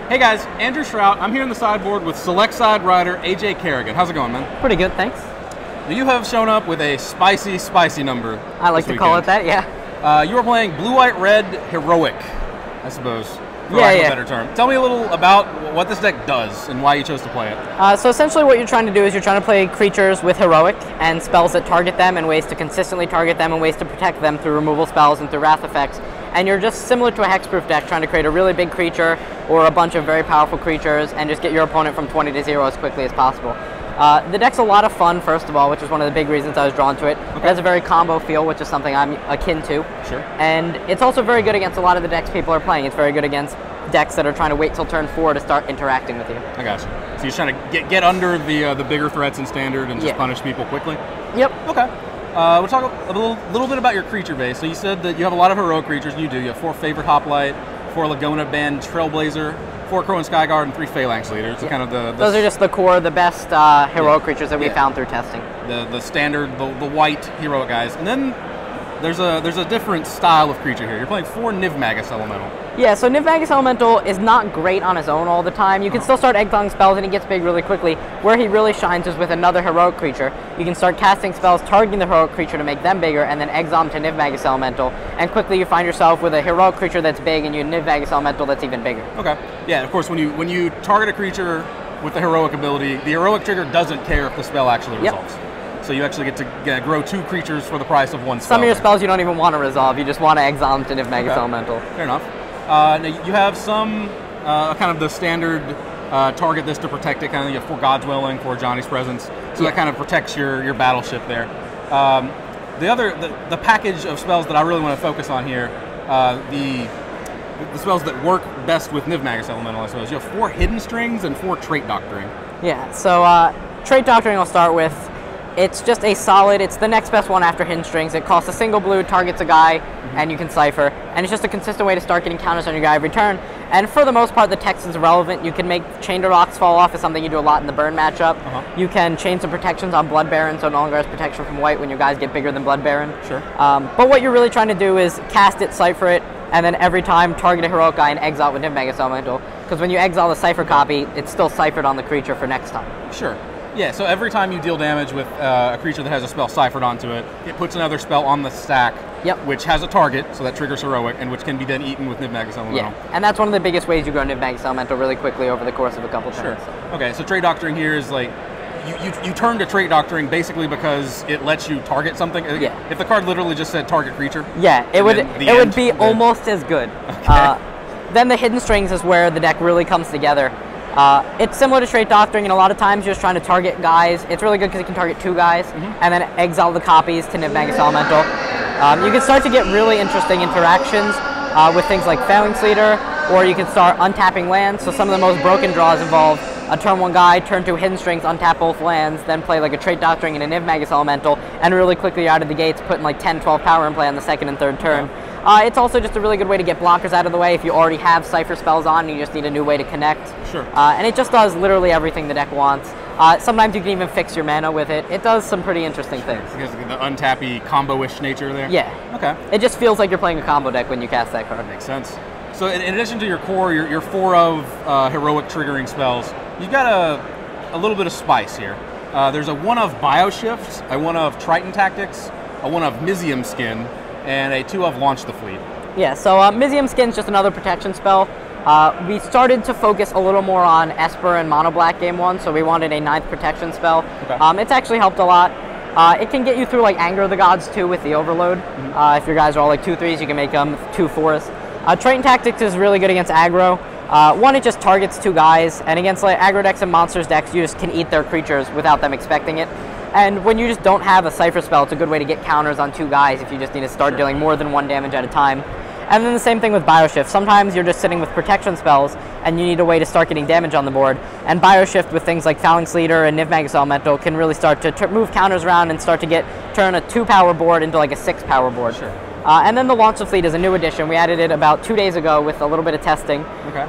Hey guys, Andrew Shrout. I'm here in the sideboard with Select Side Rider AJ Kerrigan. How's it going, man? Pretty good, thanks. You have shown up with a spicy number. I like to call it that, yeah. You are playing Blue, White, Red Heroic, I suppose, for lack of a better term. Tell me a little about what this deck does and why you chose to play it. So essentially what you're trying to do is you're trying to play creatures with Heroic and spells that target them and ways to consistently target them and ways to protect them through removal spells and through wrath effects. And you're just similar to a hexproof deck trying to create a really big creature or a bunch of very powerful creatures and just get your opponent from 20 to 0 as quickly as possible. The deck's a lot of fun, first of all, which is one of the big reasons I was drawn to it. Okay. It has a very combo feel, which is something I'm akin to. Sure. And it's also very good against a lot of the decks people are playing. It's very good against decks that are trying to wait till turn 4 to start interacting with you. I got you. So you're trying to get under the bigger threats in Standard and just punish people quickly? Yep. Okay. We'll talk a little bit about your creature base. So you said that you have a lot of heroic creatures, and you do. You have 4 Favored Hoplite, 4 Laguna Band Trailblazer, 4 Crow and Skyguard, and 3 Phalanx Leaders. Kind of those are just the core, the best heroic creatures that we found through testing. The standard, the white heroic guys. And then there's a different style of creature here. You're playing 4 Niv-Magus Elemental. Yeah, so Niv-Magus Elemental is not great on his own all the time. You can still start exiling spells and he gets big really quickly. Where he really shines is with another heroic creature. You can start casting spells targeting the heroic creature to make them bigger and then exile them to Niv-Magus Elemental. And quickly you find yourself with a heroic creature that's big and you Niv-Magus Elemental that's even bigger. Okay. Yeah, of course, when you target a creature with the heroic ability, the heroic trigger doesn't care if the spell actually resolves. So you actually get to grow 2 creatures for the price of 1 spell. Some of your spells you don't even want to resolve. You just want to exile them to Niv-Magus Elemental. Fair enough. Now you have some kind of the standard target this to protect it. Kind of you have 4 God's Willing, 4 Johnny's Presence. So that kind of protects your battleship there. The package of spells that I really want to focus on here, the spells that work best with Niv-Magus Elemental, I suppose. You have 4 Hidden Strings and 4 Trait Doctoring. Yeah. So Trait Doctoring I'll start with. It's just a solid, it's the next best one after Hidden Strings. It costs a single blue, targets a guy, and you can Cipher. And it's just a consistent way to start getting counters on your guy every turn. And for the most part, the text is relevant. You can make Chain to Rocks fall off, is something you do a lot in the burn matchup. You can chain some protections on Blood Baron, so it no longer has protection from white when your guys get bigger than Blood Baron. Sure. But what you're really trying to do is cast it, Cipher it, and then every time target a heroic guy and exile with Niv-Magus Elemental. Because when you exile the Cipher copy, it's still ciphered on the creature for next time. Sure. Yeah, so every time you deal damage with a creature that has a spell ciphered onto it, it puts another spell on the stack, which has a target, so that triggers heroic, and which can be then eaten with Niv-Magus Elemental. Yeah, and that's one of the biggest ways you grow Niv-Magus Elemental really quickly over the course of a couple turns. Sure. Okay, so Trait Doctoring here is like, you turn to Trait Doctoring basically because it lets you target something. Yeah. If the card literally just said target creature. Yeah, it would be almost as good. Okay. Then the Hidden Strings is where the deck really comes together. It's similar to Trait Doctoring, and a lot of times you're just trying to target guys. It's really good because you can target 2 guys, and then exile the copies to Niv-Magus Elemental. You can start to get really interesting interactions with things like Phalanx Leader, or you can start untapping lands. So some of the most broken draws involve a turn 1 guy, turn 2 Hidden Strings, untap both lands, then play like a Trait Doctoring and a Niv-Magus Elemental, and really quickly out of the gates putting like 10, 12 power in play on the 2nd and 3rd turn. It's also just a really good way to get blockers out of the way if you already have Cipher spells on and you just need a new way to connect. Sure. And it just does literally everything the deck wants. Sometimes you can even fix your mana with it. It does some pretty interesting things. Because of the untappy combo-ish nature there? Yeah. Okay. It just feels like you're playing a combo deck when you cast that card. Makes sense. So in addition to your core, your 4 of heroic triggering spells, you've got a little bit of spice here. There's a 1 of Bioshift, a 1 of Triton Tactics, a 1 of Mizium Skin, and a 2 of Launch the Fleet. Yeah, so Mizium Skin's just another protection spell. We started to focus a little more on Esper and Mono Black game 1, so we wanted a 9th protection spell. Okay. It's actually helped a lot. It can get you through like Anger of the Gods too with the Overload. If your guys are all like 2/3s, you can make them 2/4s. Triton Tactics is really good against aggro. 1, it just targets 2 guys, and against like aggro decks and monsters decks, you just can eat their creatures without them expecting it. And when you just don't have a Cipher spell, it's a good way to get counters on 2 guys if you just need to start dealing more than 1 damage at a time. And then the same thing with Bioshift. Sometimes you're just sitting with protection spells and you need a way to start getting damage on the board. And Bioshift with things like Phalanx Leader and Niv-Magus Elemental can really start to move counters around and start to turn a 2-power board into like a 6-power board. Sure. And then the Launch the Fleet is a new addition. We added it about 2 days ago with a little bit of testing. Okay.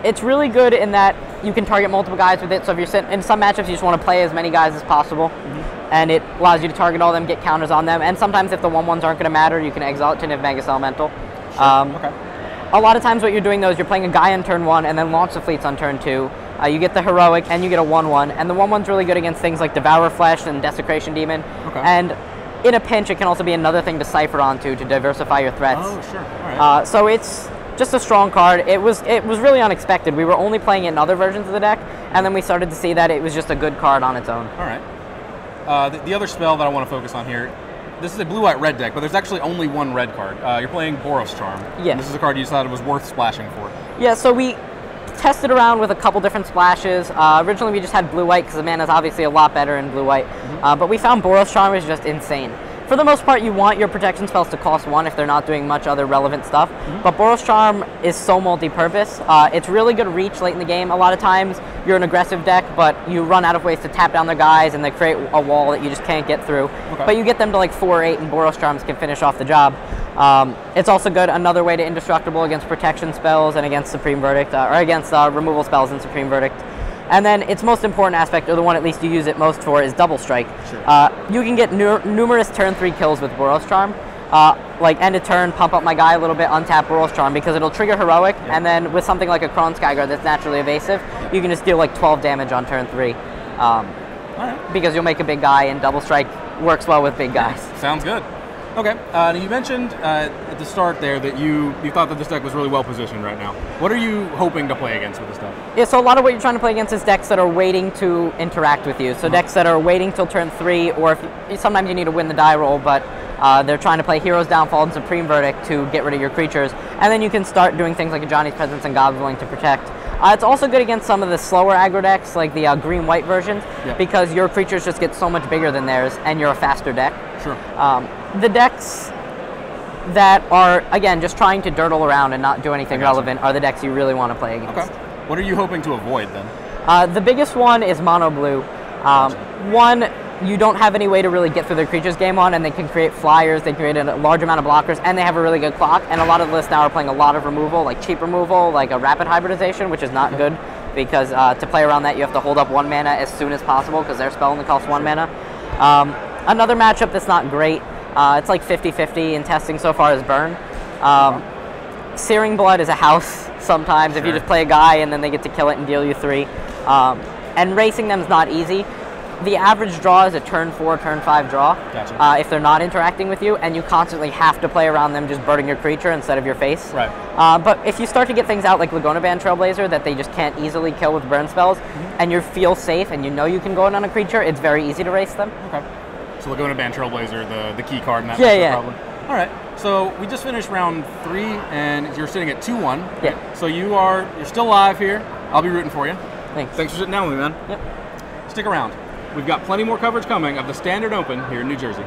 It's really good in that you can target multiple guys with it. So if you're sitting in some matchups, you just want to play as many guys as possible. And it allows you to target all of them, get counters on them. And sometimes if the 1/1s aren't going to matter, you can exile it to Niv-Magus Elemental. Okay. a lot of times what you're doing though is you're playing a guy on turn 1 and then launch the fleets on turn 2. You get the heroic and you get a 1/1, and the 1/1's really good against things like Devourer Flesh and Desecration Demon. Okay. And in a pinch, it can also be another thing to cipher onto to diversify your threats. Oh, sure. All right. So it's just a strong card. It was really unexpected. We were only playing it in other versions of the deck, and then we started to see that it was just a good card on its own. All right. The other spell that I want to focus on here, this is a blue-white-red deck, but there's actually only one red card. You're playing Boros Charm. Yeah. This is a card you decided was worth splashing for. Yeah, so we tested around with a couple different splashes. Originally we just had blue-white because the mana is obviously a lot better in blue-white, but we found Boros Charm is just insane. For the most part, you want your protection spells to cost 1 if they're not doing much other relevant stuff, but Boros Charm is so multi-purpose. It's really good reach late in the game. A lot of times you're an aggressive deck, but you run out of ways to tap down their guys and they create a wall that you just can't get through. Okay. But you get them to like 4 or 8 and Boros Charms can finish off the job. It's also good, another way to indestructible against protection spells and against Supreme Verdict, or against removal spells in Supreme Verdict. And then its most important aspect, or the one at least you use it most for, is Double Strike. Sure. You can get numerous turn 3 kills with Boros Charm. Like end of turn, pump up my guy a little bit, untap Boros Charm, because it'll trigger Heroic, and then with something like a Krone Skyguard that's naturally evasive, you can just deal like 12 damage on turn 3. Because you'll make a big guy, and Double Strike works well with big guys. Sounds good. Okay, you mentioned at the start there that you thought that this deck was really well positioned right now. What are you hoping to play against with this deck? Yeah, so a lot of what you're trying to play against is decks that are waiting to interact with you. So decks that are waiting till turn 3, or sometimes you need to win the die roll, but they're trying to play Hero's Downfall and Supreme Verdict to get rid of your creatures, and then you can start doing things like a Johnny's Presence and Goblin to protect. It's also good against some of the slower aggro decks, like the green-white versions, because your creatures just get so much bigger than theirs, and you're a faster deck. Sure. The decks that are, again, just trying to dirtle around and not do anything relevant are the decks you really want to play against. Okay. What are you hoping to avoid then? The biggest one is mono blue. One, you don't have any way to really get through their creatures game on, and they can create flyers, they create a large amount of blockers, and they have a really good clock, and a lot of the lists now are playing a lot of removal, like cheap removal, like a rapid hybridization, which is not good, because to play around that you have to hold up 1 mana as soon as possible, because their spell only costs 1 mana. Another matchup that's not great, it's like 50-50 in testing so far, is Burn. Searing Blood is a house sometimes, if you just play a guy and then they get to kill it and deal you 3. And racing them is not easy. The average draw is a turn 4, turn 5 draw, if they're not interacting with you, and you constantly have to play around them just burning your creature instead of your face. Right. But if you start to get things out like Laguna Band Trailblazer that they just can't easily kill with burn spells, and you feel safe and you know you can go in on a creature, it's very easy to race them. Okay. So Laguna Band Trailblazer, the key card in that problem. All right. So we just finished round 3, and you're sitting at 2-1. Yeah. So you're still live here. I'll be rooting for you. Thanks. Thanks for sitting down with me, man. Yep. Stick around. We've got plenty more coverage coming of the Standard Open here in New Jersey.